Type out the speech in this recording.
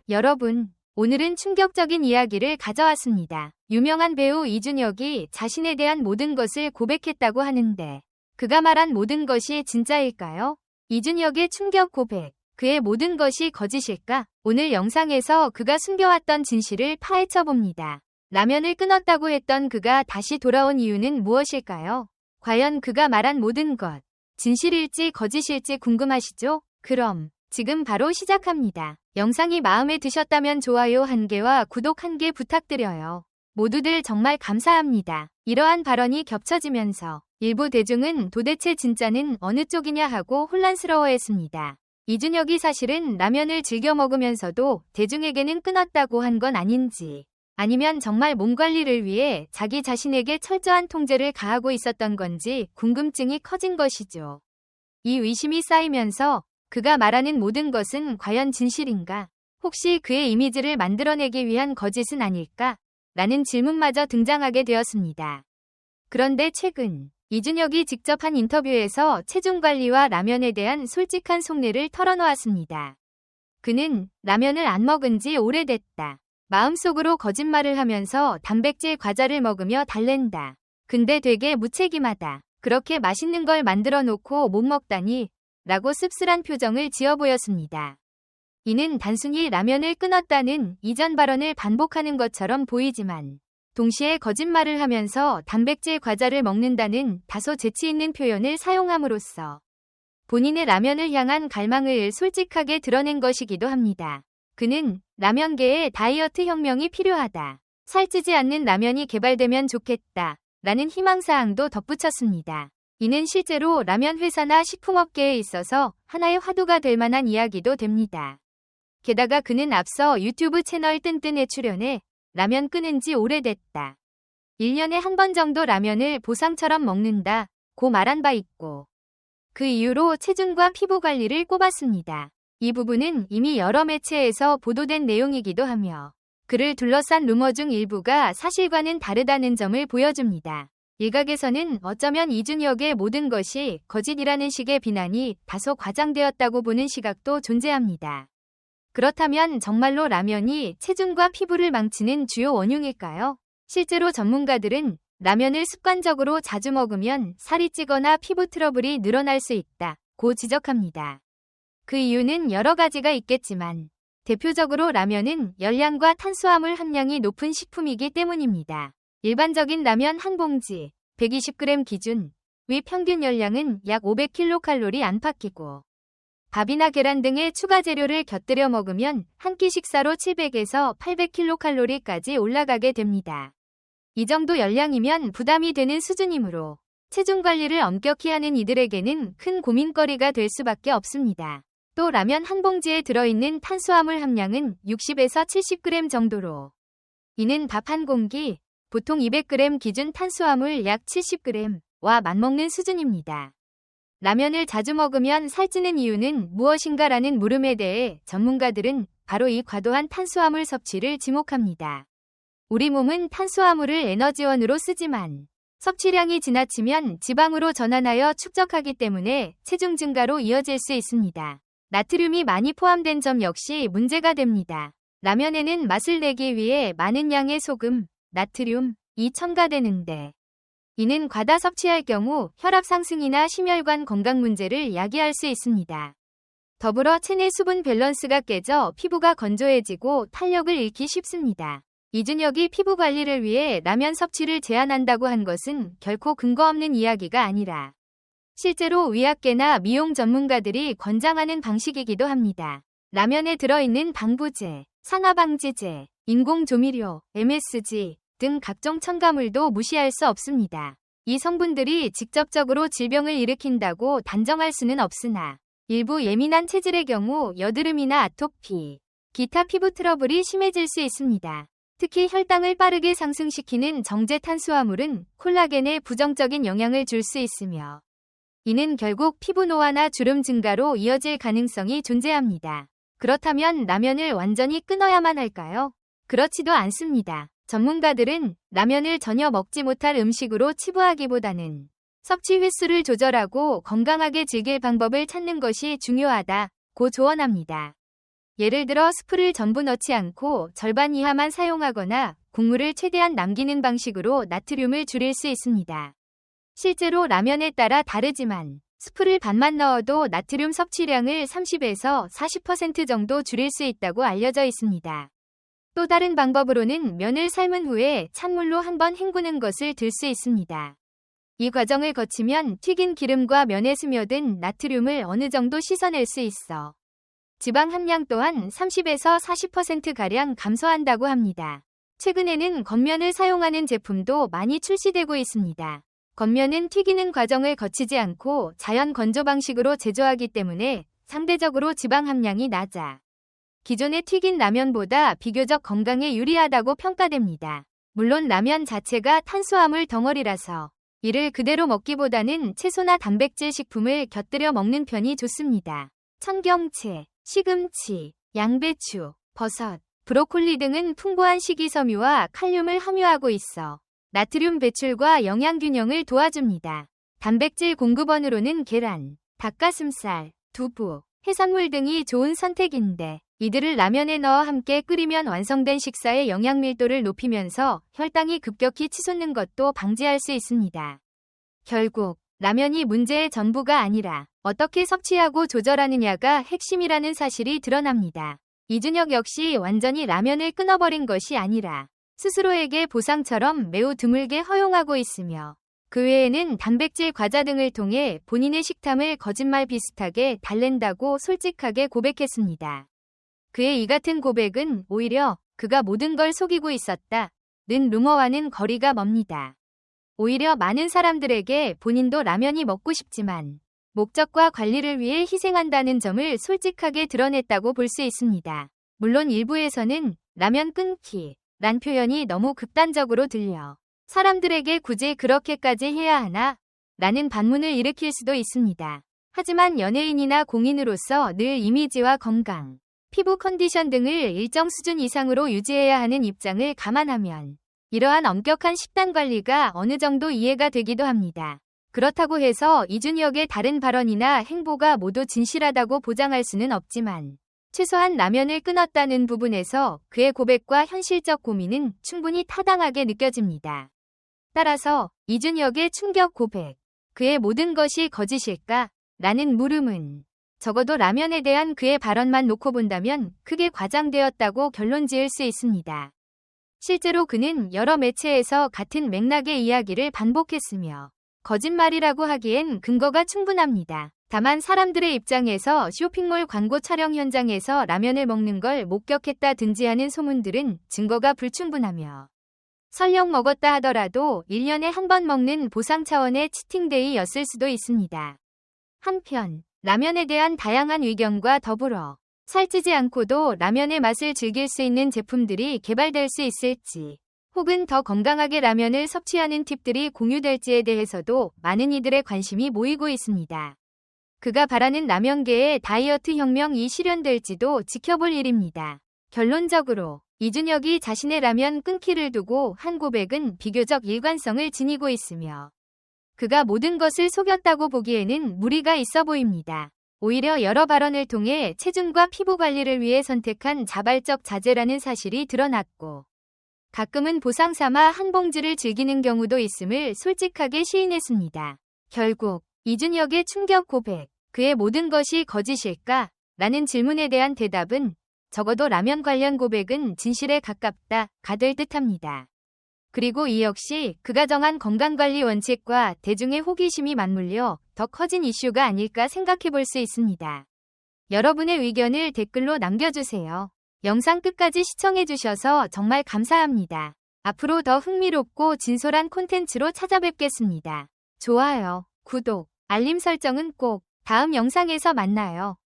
여러분, 오늘은 충격적인 이야기를 가져왔습니다. 유명한 배우 이준혁이 자신에 대한 모든 것을 고백했다고 하는데 그가 말한 모든 것이 진짜일까요? 이준혁의 충격 고백, 그의 모든 것이 거짓일까? 오늘 영상에서 그가 숨겨왔던 진실을 파헤쳐봅니다. 라면을 끊었다고 했던 그가 다시 돌아온 이유는 무엇일까요? 과연 그가 말한 모든 것, 진실일지 거짓일지 궁금하시죠? 그럼 지금 바로 시작합니다. 영상이 마음에 드셨다면 좋아요 1개와 구독 1개 부탁드려요. 모두들 정말 감사합니다. 이러한 발언이 겹쳐지면서 일부 대중은 도대체 진짜는 어느 쪽이냐 하고 혼란스러워했습니다. 이준혁이 사실은 라면을 즐겨 먹으면서도 대중에게는 끊었다고 한 건 아닌지, 아니면 정말 몸 관리를 위해 자기 자신에게 철저한 통제를 가하고 있었던 건지 궁금증이 커진 것이죠. 이 의심이 쌓이면서 그가 말하는 모든 것은 과연 진실인가? 혹시 그의 이미지를 만들어내기 위한 거짓은 아닐까? 라는 질문마저 등장하게 되었습니다. 그런데 최근 이준혁이 직접 한 인터뷰에서 체중 관리와 라면에 대한 솔직한 속내를 털어놓았습니다. 그는 라면을 안 먹은 지 오래됐다. 마음속으로 거짓말을 하면서 단백질 과자를 먹으며 달랜다. 근데 되게 무책임하다. 그렇게 맛있는 걸 만들어 놓고 못 먹다니 라고 씁쓸한 표정을 지어 보였습니다. 이는 단순히 라면을 끊었다는 이전 발언을 반복하는 것처럼 보이지만 동시에 거짓말을 하면서 단백질 과자를 먹는다는 다소 재치 있는 표현을 사용함으로써 본인의 라면을 향한 갈망을 솔직하게 드러낸 것이기도 합니다. 그는 라면계에 다이어트 혁명이 필요하다. 살찌지 않는 라면이 개발되면 좋겠다. 라는 희망사항도 덧붙였습니다. 이는 실제로 라면 회사나 식품업계에 있어서 하나의 화두가 될 만한 이야기도 됩니다. 게다가 그는 앞서 유튜브 채널 뜬뜬에 출연해 라면 끊은 지 오래됐다. 1년에 한 번 정도 라면을 보상처럼 먹는다 고 말한 바 있고, 그 이후로 체중과 피부 관리를 꼽았습니다. 이 부분은 이미 여러 매체에서 보도된 내용이기도 하며 그를 둘러싼 루머 중 일부가 사실과는 다르다는 점을 보여줍니다. 일각에서는 어쩌면 이준혁의 모든 것이 거짓이라는 식의 비난이 다소 과장되었다고 보는 시각도 존재합니다. 그렇다면 정말로 라면이 체중과 피부를 망치는 주요 원흉일까요? 실제로 전문가들은 라면을 습관적으로 자주 먹으면 살이 찌거나 피부 트러블이 늘어날 수 있다고 지적합니다. 그 이유는 여러 가지가 있겠지만 대표적으로 라면은 열량과 탄수화물 함량이 높은 식품이기 때문입니다. 일반적인 라면 한 봉지 120g 기준 위 평균 열량은 약 500kcal 안팎이고, 밥이나 계란 등의 추가 재료를 곁들여 먹으면 한 끼 식사로 700에서 800kcal까지 올라가게 됩니다. 이 정도 열량이면 부담이 되는 수준이므로 체중 관리를 엄격히 하는 이들에게는 큰 고민거리가 될 수밖에 없습니다. 또 라면 한 봉지에 들어있는 탄수화물 함량은 60에서 70g 정도로, 이는 밥 한 공기 보통 200g 기준 탄수화물 약 70g와 맞먹는 수준입니다. 라면을 자주 먹으면 살찌는 이유는 무엇인가라는 물음에 대해 전문가들은 바로 이 과도한 탄수화물 섭취를 지목합니다. 우리 몸은 탄수화물을 에너지원으로 쓰지만 섭취량이 지나치면 지방으로 전환하여 축적하기 때문에 체중 증가로 이어질 수 있습니다. 나트륨이 많이 포함된 점 역시 문제가 됩니다. 라면에는 맛을 내기 위해 많은 양의 소금, 나트륨이 첨가되는데, 이는 과다 섭취할 경우 혈압 상승이나 심혈관 건강 문제를 야기할 수 있습니다. 더불어 체내 수분 밸런스가 깨져 피부가 건조해지고 탄력을 잃기 쉽습니다. 이준혁이 피부 관리를 위해 라면 섭취를 제한한다고 한 것은 결코 근거 없는 이야기가 아니라 실제로 의학계나 미용 전문가들이 권장하는 방식이기도 합니다. 라면에 들어있는 방부제, 산화방지제, 인공조미료, MSG 등 각종 첨가물도 무시할 수 없습니다. 이 성분들이 직접적으로 질병을 일으킨다고 단정할 수는 없으나 일부 예민한 체질의 경우 여드름이나 아토피, 기타 피부 트러블이 심해질 수 있습니다. 특히 혈당을 빠르게 상승시키는 정제 탄수화물은 콜라겐에 부정적인 영향을 줄 수 있으며, 이는 결국 피부 노화나 주름 증가로 이어질 가능성이 존재합니다. 그렇다면 라면을 완전히 끊어야만 할까요? 그렇지도 않습니다. 전문가들은 라면을 전혀 먹지 못할 음식으로 치부하기보다는 섭취 횟수를 조절하고 건강하게 즐길 방법을 찾는 것이 중요하다고 조언합니다. 예를 들어 스프를 전부 넣지 않고 절반 이하만 사용하거나 국물을 최대한 남기는 방식으로 나트륨을 줄일 수 있습니다. 실제로 라면에 따라 다르지만 스프를 반만 넣어도 나트륨 섭취량을 30에서 40% 정도 줄일 수 있다고 알려져 있습니다. 또 다른 방법으로는 면을 삶은 후에 찬물로 한번 헹구는 것을 들 수 있습니다. 이 과정을 거치면 튀긴 기름과 면에 스며든 나트륨을 어느 정도 씻어낼 수 있어 지방 함량 또한 30에서 40%가량 감소한다고 합니다. 최근에는 겉면을 사용하는 제품도 많이 출시되고 있습니다. 겉면은 튀기는 과정을 거치지 않고 자연 건조 방식으로 제조하기 때문에 상대적으로 지방 함량이 낮아 기존의 튀긴 라면보다 비교적 건강에 유리하다고 평가됩니다. 물론 라면 자체가 탄수화물 덩어리라서 이를 그대로 먹기보다는 채소나 단백질 식품을 곁들여 먹는 편이 좋습니다. 청경채, 시금치, 양배추, 버섯, 브로콜리 등은 풍부한 식이섬유와 칼륨을 함유하고 있어 나트륨 배출과 영양 균형을 도와줍니다. 단백질 공급원으로는 계란, 닭가슴살, 두부, 해산물 등이 좋은 선택인데 이들을 라면에 넣어 함께 끓이면 완성된 식사의 영양 밀도를 높이면서 혈당이 급격히 치솟는 것도 방지할 수 있습니다. 결국 라면이 문제의 전부가 아니라 어떻게 섭취하고 조절하느냐가 핵심이라는 사실이 드러납니다. 이준혁 역시 완전히 라면을 끊어버린 것이 아니라 스스로에게 보상처럼 매우 드물게 허용하고 있으며 그 외에는 단백질 과자 등을 통해 본인의 식탐을 거짓말 비슷하게 달랜다고 솔직하게 고백했습니다. 그의 이 같은 고백은 오히려 그가 모든 걸 속이고 있었다는 루머와는 거리가 멉니다. 오히려 많은 사람들에게 본인도 라면이 먹고 싶지만 목적과 관리를 위해 희생한다는 점을 솔직하게 드러냈다고 볼 수 있습니다. 물론 일부에서는 라면 끊기 란 표현이 너무 극단적으로 들려 사람들에게 굳이 그렇게까지 해야 하나? 라는 반문을 일으킬 수도 있습니다. 하지만 연예인이나 공인으로서 늘 이미지와 건강, 피부 컨디션 등을 일정 수준 이상으로 유지해야 하는 입장을 감안하면 이러한 엄격한 식단 관리가 어느 정도 이해가 되기도 합니다. 그렇다고 해서 이준혁의 다른 발언이나 행보가 모두 진실하다고 보장할 수는 없지만 최소한 라면을 끊었다는 부분에서 그의 고백과 현실적 고민은 충분히 타당하게 느껴집니다. 따라서 이준혁의 충격 고백, 그의 모든 것이 거짓일까? 라는 물음은 적어도 라면에 대한 그의 발언만 놓고 본다면 크게 과장되었다고 결론 지을 수 있습니다. 실제로 그는 여러 매체에서 같은 맥락의 이야기를 반복했으며 거짓말이라고 하기엔 근거가 충분합니다. 다만 사람들의 입장에서 쇼핑몰 광고 촬영 현장에서 라면을 먹는 걸 목격했다든지 하는 소문들은 증거가 불충분하며 설령 먹었다 하더라도 1년에 한 번 먹는 보상 차원의 치팅데이였을 수도 있습니다. 한편 라면에 대한 다양한 의견과 더불어 살찌지 않고도 라면의 맛을 즐길 수 있는 제품들이 개발될 수 있을지 혹은 더 건강하게 라면을 섭취하는 팁들이 공유될지에 대해서도 많은 이들의 관심이 모이고 있습니다. 그가 바라는 라면계의 다이어트 혁명이 실현될지도 지켜볼 일입니다. 결론적으로 이준혁이 자신의 라면 끊기를 두고 한 고백은 비교적 일관성을 지니고 있으며 그가 모든 것을 속였다고 보기에는 무리가 있어 보입니다. 오히려 여러 발언을 통해 체중과 피부 관리를 위해 선택한 자발적 자제라는 사실이 드러났고 가끔은 보상 삼아 한 봉지를 즐기는 경우도 있음을 솔직하게 시인했습니다. 결국 이준혁의 충격 고백, 그의 모든 것이 거짓일까? 라는 질문에 대한 대답은 적어도 라면 관련 고백은 진실에 가깝다가 될 듯합니다. 그리고 이 역시 그가 정한 건강관리 원칙과 대중의 호기심이 맞물려 더 커진 이슈가 아닐까 생각해 볼 수 있습니다. 여러분의 의견을 댓글로 남겨주세요. 영상 끝까지 시청해주셔서 정말 감사합니다. 앞으로 더 흥미롭고 진솔한 콘텐츠로 찾아뵙겠습니다. 좋아요, 구독, 알림 설정은 꼭 다음 영상에서 만나요.